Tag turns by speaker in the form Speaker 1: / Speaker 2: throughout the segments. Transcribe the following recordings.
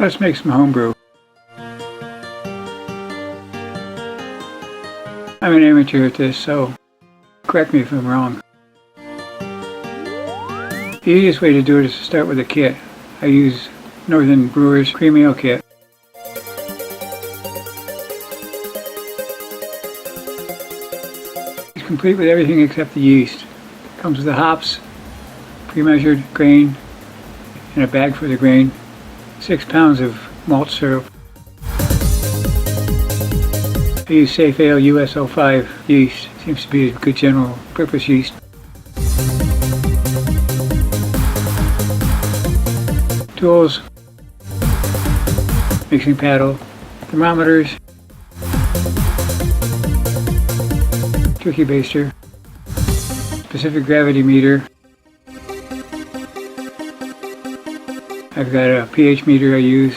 Speaker 1: Let's make some homebrew. I'm an amateur at this, so correct me if I'm wrong. The easiest way to do it is to start with a kit. I use Northern Brewer's cream ale kit. It's complete with everything except the yeast. It comes with the hops, pre-measured grain, and a bag for the grain, 6 pounds of malt syrup. I use Safe Ale US-05 yeast. Seems to be a good general purpose yeast. Tools, mixing paddle, thermometers, turkey baster, specific gravity meter. I've got a pH meter I use.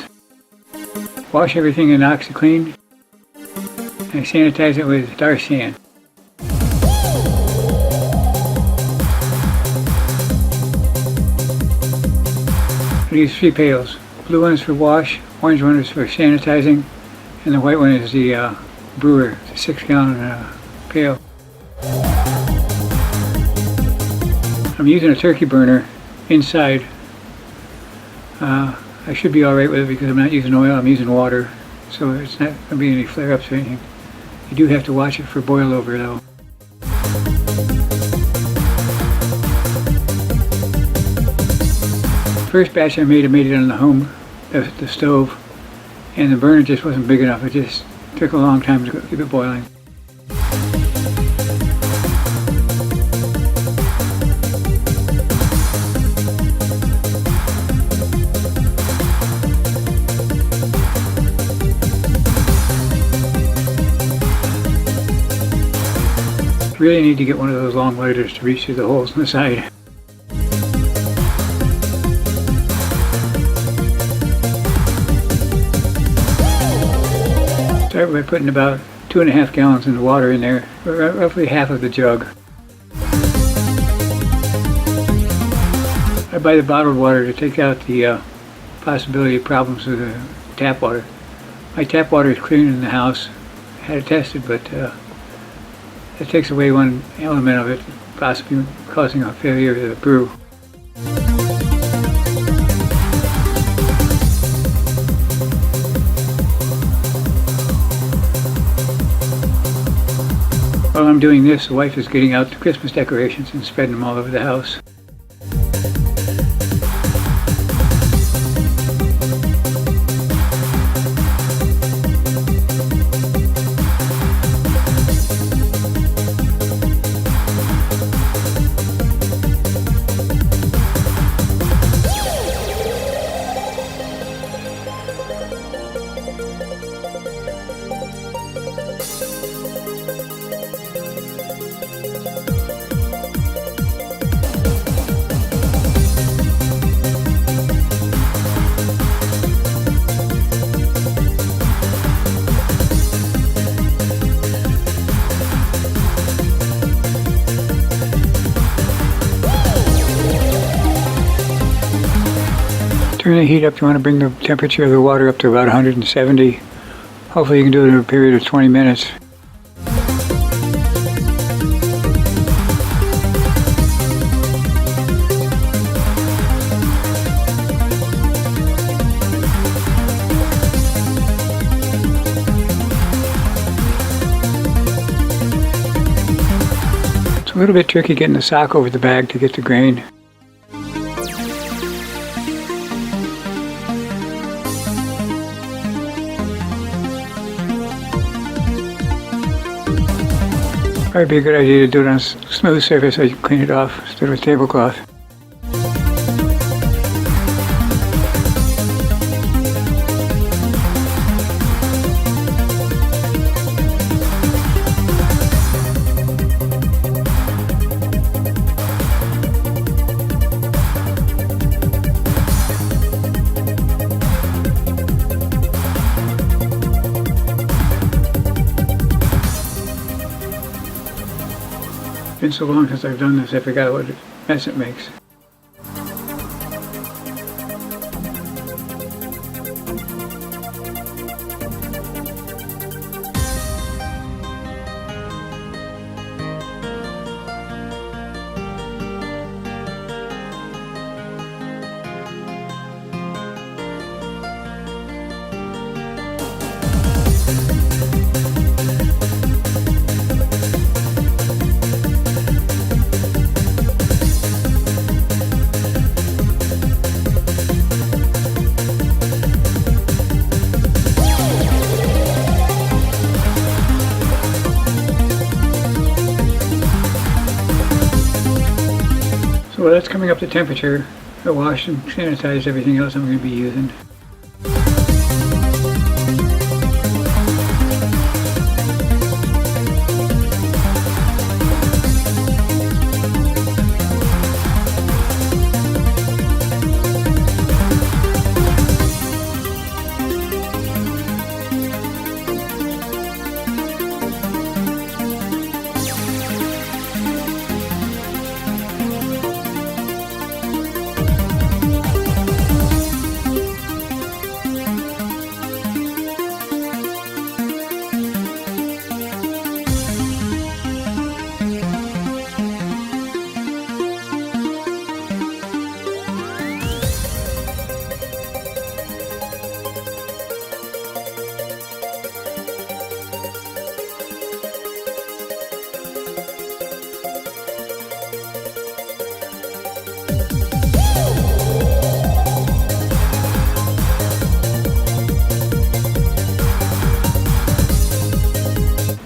Speaker 1: Wash everything in OxyClean and I sanitize it with Darsan. I use 3 pails. Blue one is for wash, orange one is for sanitizing, and the white one is the brewer. It's a 6-gallon pail. I'm using a turkey burner inside. I should be alright with it because I'm not using oil, I'm using water, so it's not going to be any flare-ups or anything. You do have to watch it for boil over though. First batch I made it on the stove, and the burner just wasn't big enough. It just took a long time to keep it boiling. You really need to get one of those long lighters to reach through the holes in the side. Start by putting about 2.5 gallons of water in there, roughly half of the jug. I buy the bottled water to take out the possibility of problems with the tap water. My tap water is clean in the house. I had it tested, but it takes away one element of it, possibly causing a failure of the brew. While I'm doing this, the wife is getting out the Christmas decorations and spreading them all over the house. Turn the heat up. You want to bring the temperature of the water up to about 170. Hopefully you can do it in a period of 20 minutes. It's a little bit tricky getting the sock over the bag to get the grain. Probably be a good idea to do it on a smooth surface so you can clean it off instead of a tablecloth. It's been so long since I've done this, I forgot what mess it makes. Well, that's coming up to temperature. I washed and sanitized everything else I'm going to be using.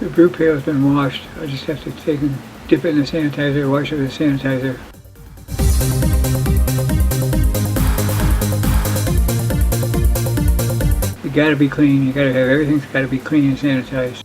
Speaker 1: The brew pail has been washed. I just have to take and dip it in the sanitizer, wash it with the sanitizer. You gotta be clean. You gotta have everything's gotta be clean and sanitized.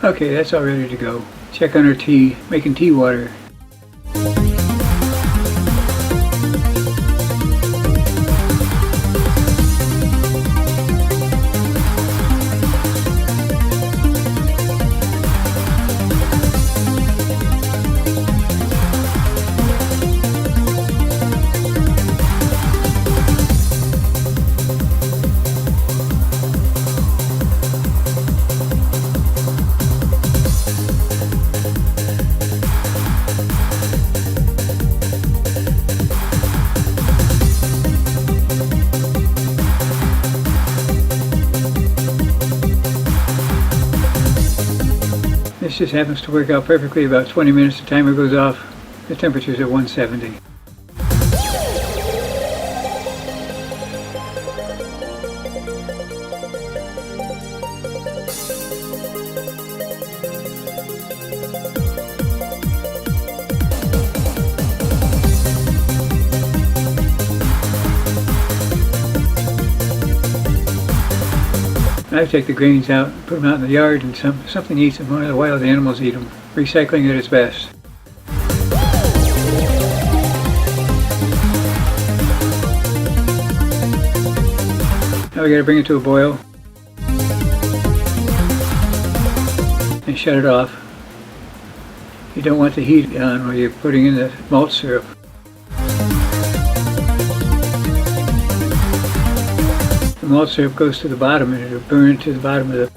Speaker 1: Okay, that's all ready to go. Check on our tea, making tea water. This just happens to work out perfectly. About 20 minutes, the timer goes off. The temperature's at 170. I take the grains out, put them out in the yard, and something eats them. One of the wild animals eat them. Recycling at its best. Now we got to bring it to a boil and shut it off. You don't want the heat on while you're putting in the malt syrup. The malt syrup goes to the bottom and it'll burn to the bottom of the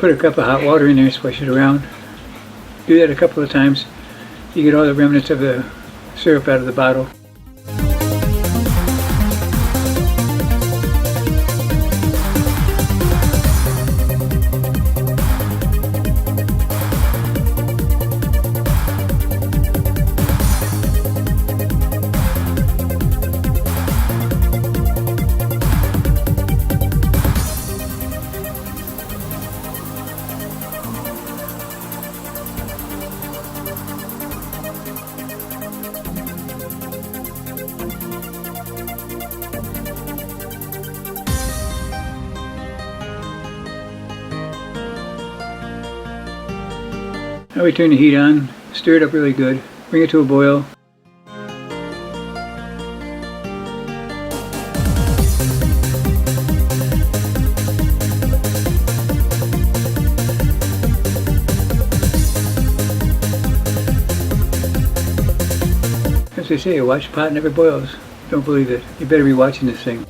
Speaker 1: Put a cup of hot water in there and swish it around. Do that a couple of times. You get all the remnants of the syrup out of the bottle. Now we turn the heat on, stir it up really good, bring it to a boil. As they say, watch the pot never boils. Don't believe it. You better be watching this thing.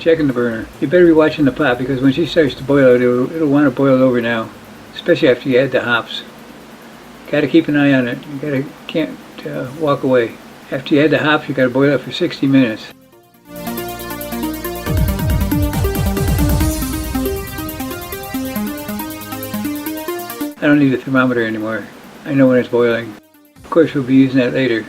Speaker 1: Checking the burner. You better be watching the pot because when she starts to boil, it'll want to boil over now, especially after you add the hops. Got to keep an eye on it. You can't walk away. After you add the hops, you got to boil it for 60 minutes. I don't need a thermometer anymore. I know when it's boiling. Of course, we'll be using that later.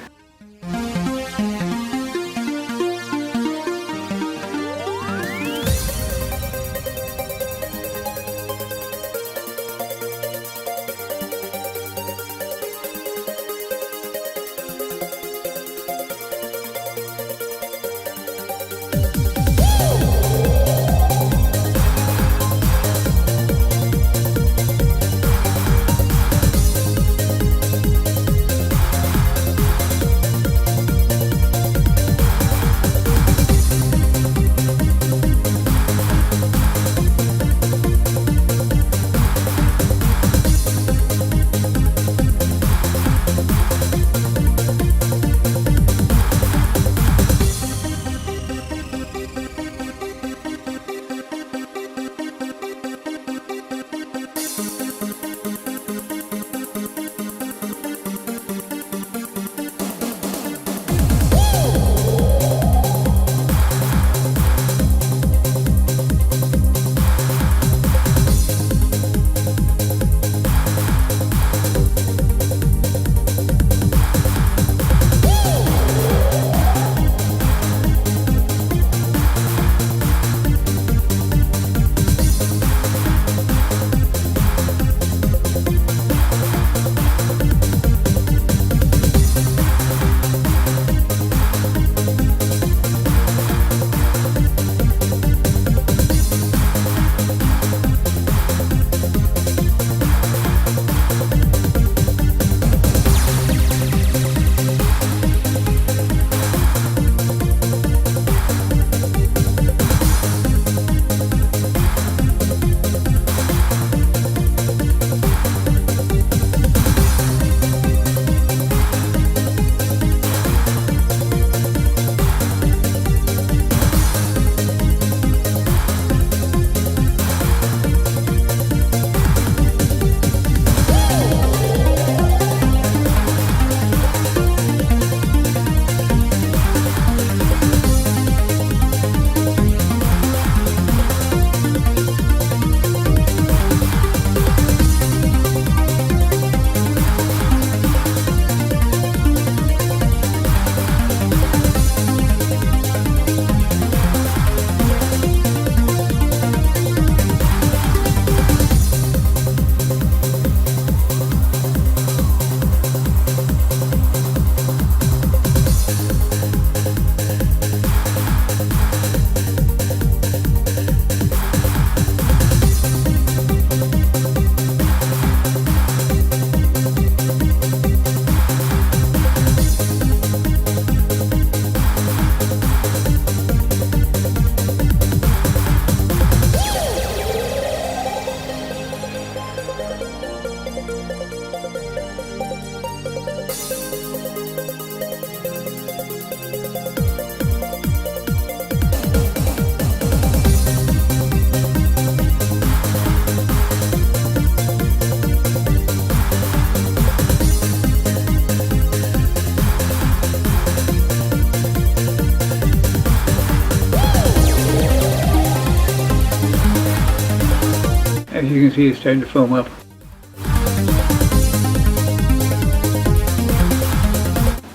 Speaker 1: As you can see, it's starting to foam up.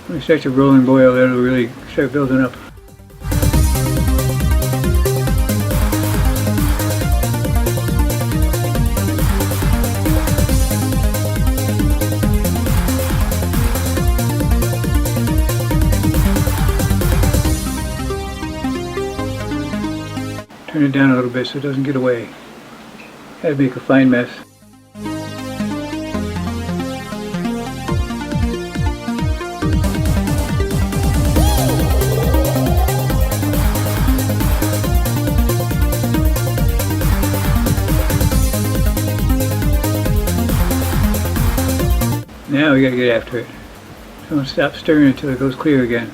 Speaker 1: When it starts to roll and boil, it'll really start building up. Turn it down a little bit so it doesn't get away. Gotta make a fine mess. Now we gotta get after it. Don't stop stirring until it goes clear again.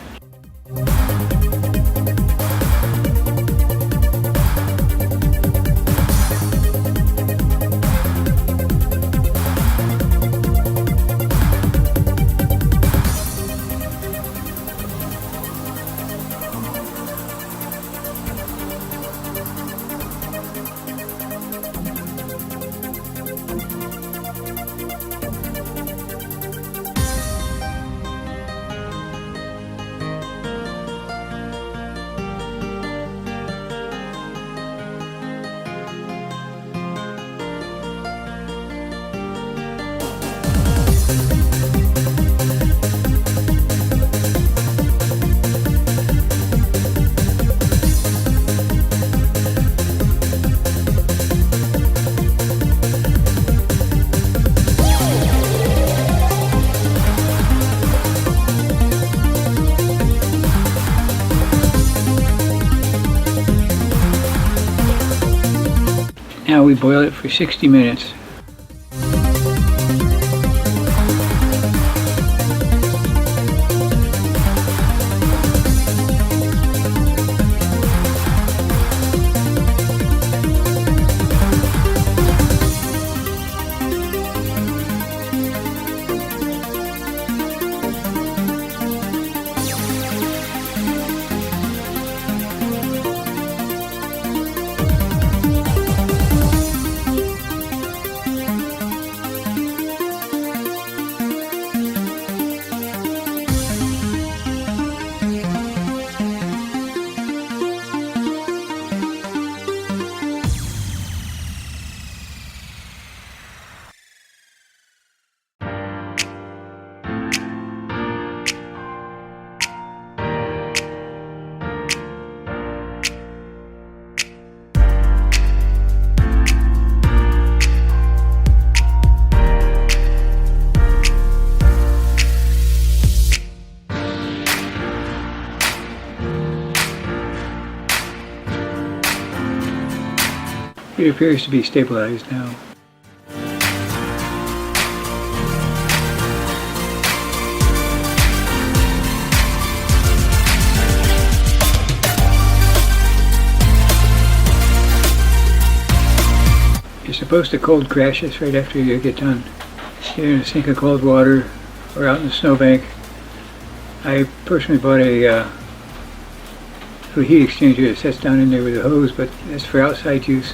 Speaker 1: Now we boil it for 60 minutes. It appears to be stabilized now. You're supposed to cold crash this right after you get done. Either in a sink of cold water or out in the snowbank. I personally bought a little heat exchanger that sets down in there with a hose, but that's for outside use.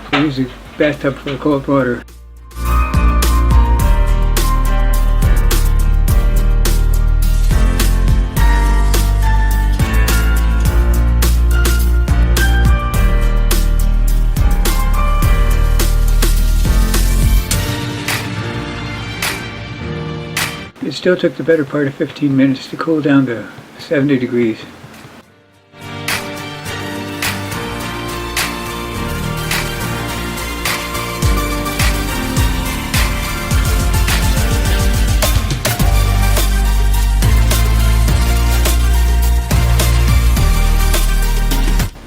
Speaker 1: I use a bathtub full of cold water. It still took the better part of 15 minutes to cool down to 70 degrees.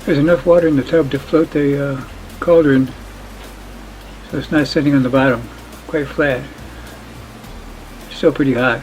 Speaker 1: There's enough water in the tub to float the cauldron, so it's not sitting on the bottom, quite flat. It's still pretty hot.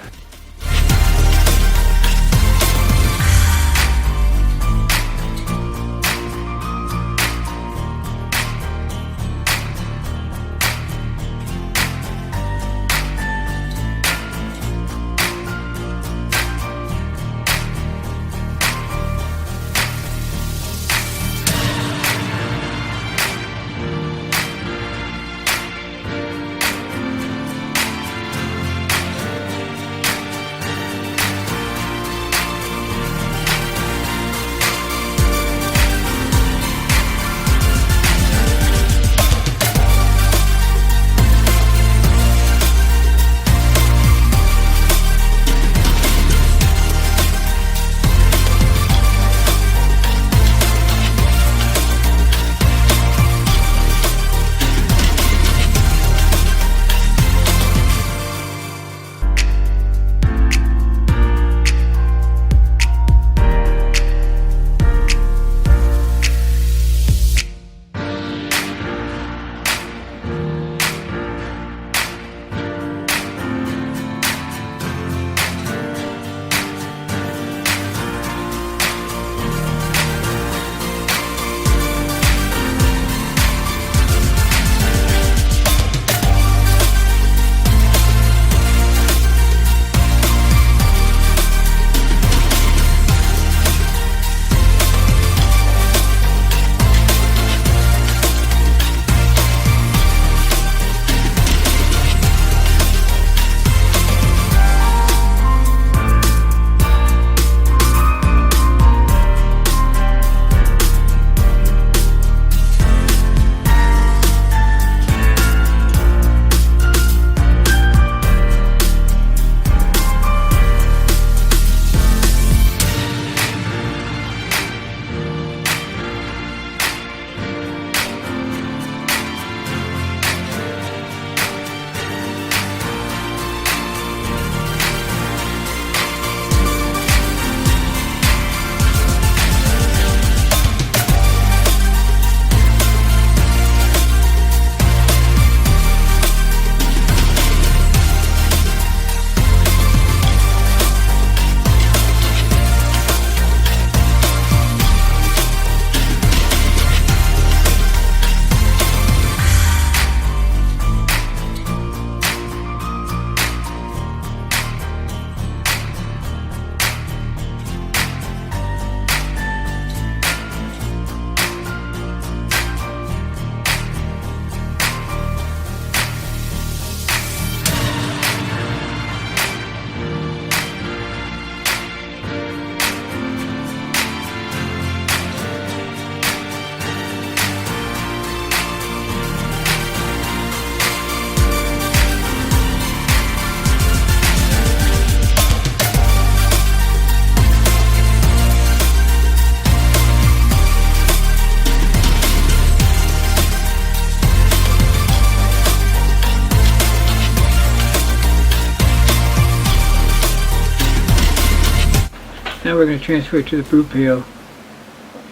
Speaker 1: Now we're going to transfer it to the brew pail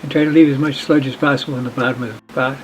Speaker 1: and try to leave as much sludge as possible in the bottom of the pot.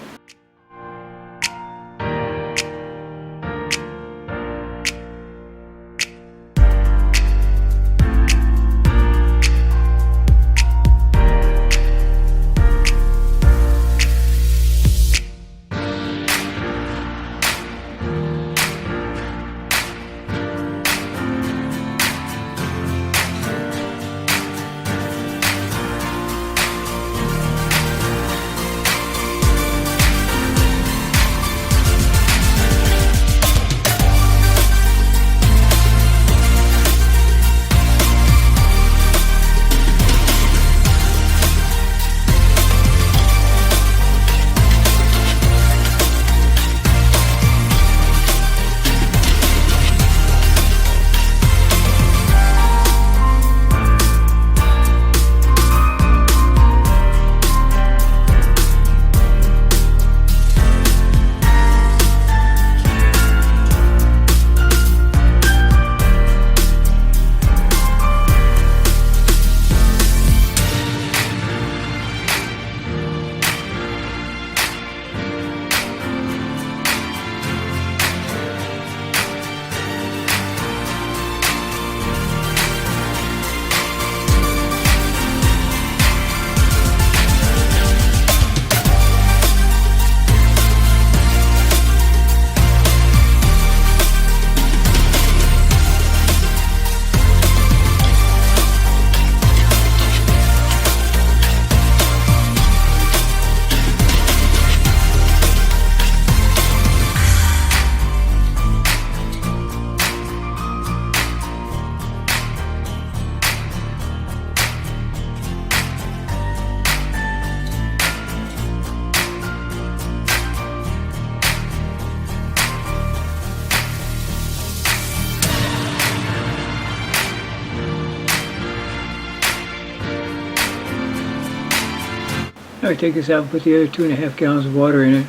Speaker 1: Now we take this out and put the other 2.5 gallons of water in it.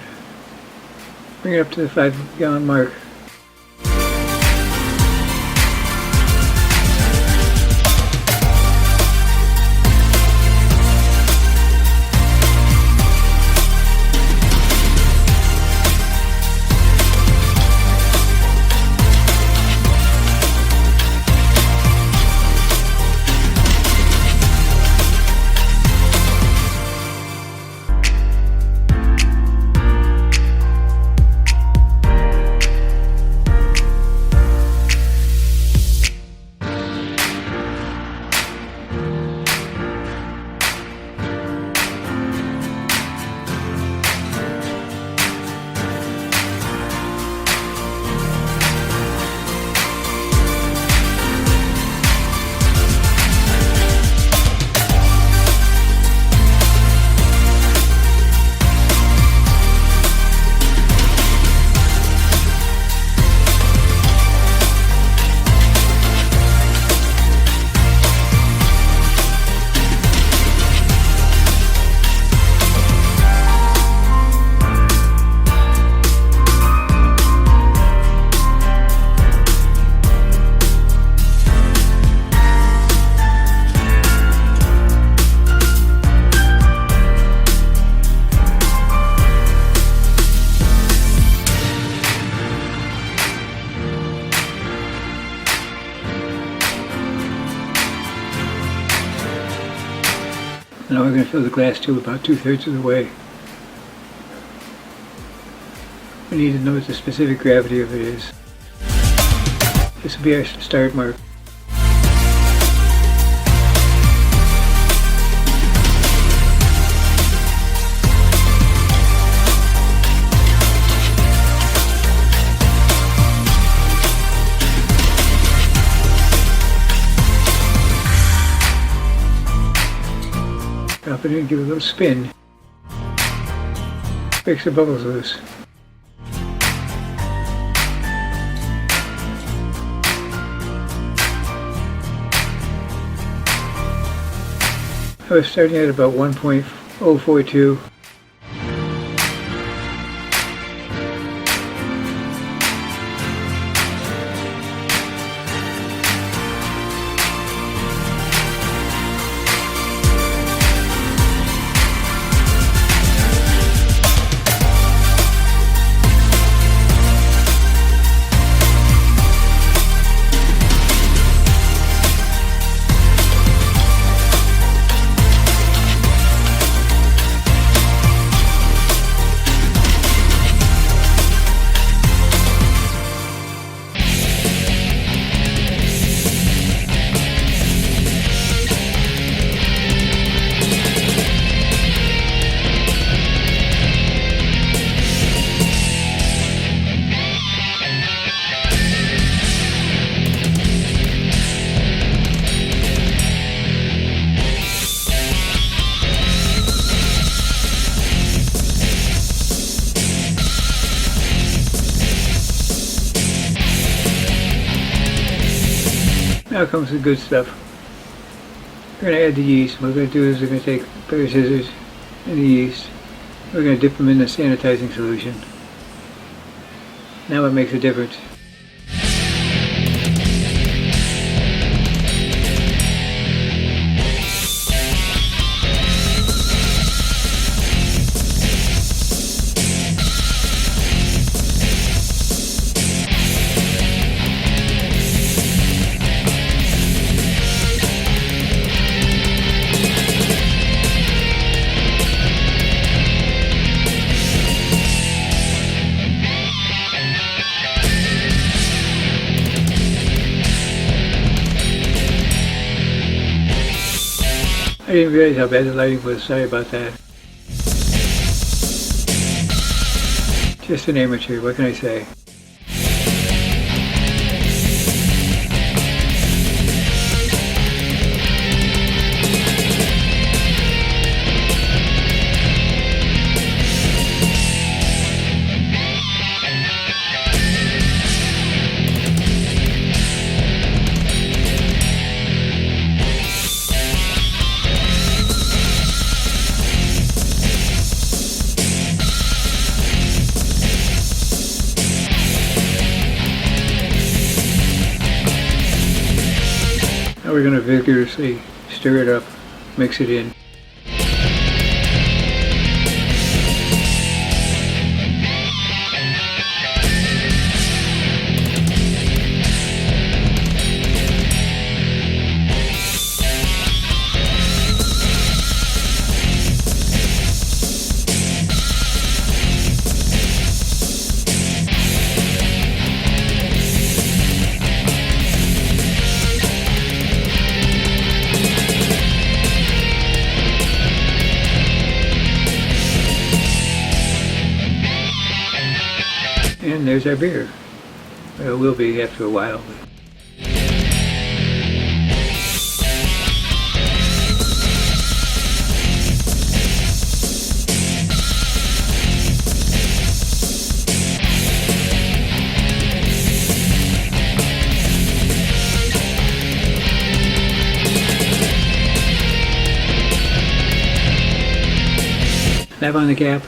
Speaker 1: Bring it up to the 5-gallon mark. Now we're going to fill the glass tube about 2/3 of the way. We need to know what the specific gravity of it is. This will be our start mark. Drop it in and give it a little spin. Breaks the bubbles loose. I was starting at about 1.042. Now comes the good stuff. We're going to add the yeast. What we're going to do is we're going to take a pair of scissors and the yeast. We're going to dip them in the sanitizing solution. Now it makes a difference. I didn't realize how bad the lighting was. Sorry about that. Just an amateur, what can I say? Now we're going to vigorously stir it up, mix it in. And there's our beer. Well, it will be after a while. Snap on the cap.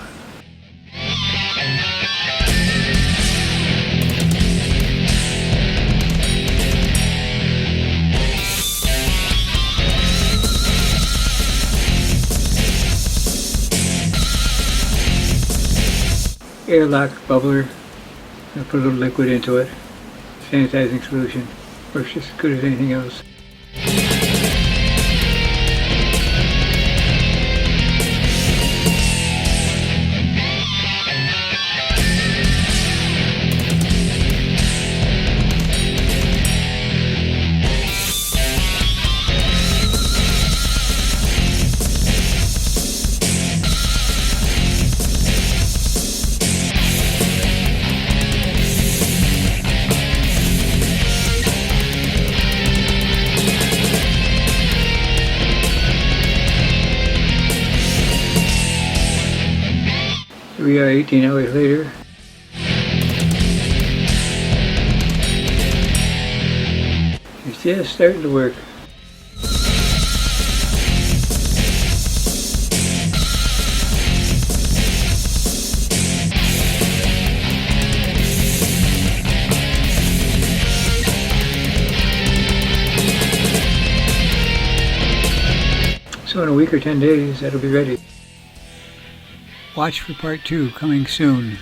Speaker 1: Airlock bubbler. I'll put a little liquid into it. Sanitizing solution. Works just as good as anything else. We are 18 hours later. It's just starting to work. So in a week or 10 days, that'll be ready. Watch for part 2 coming soon.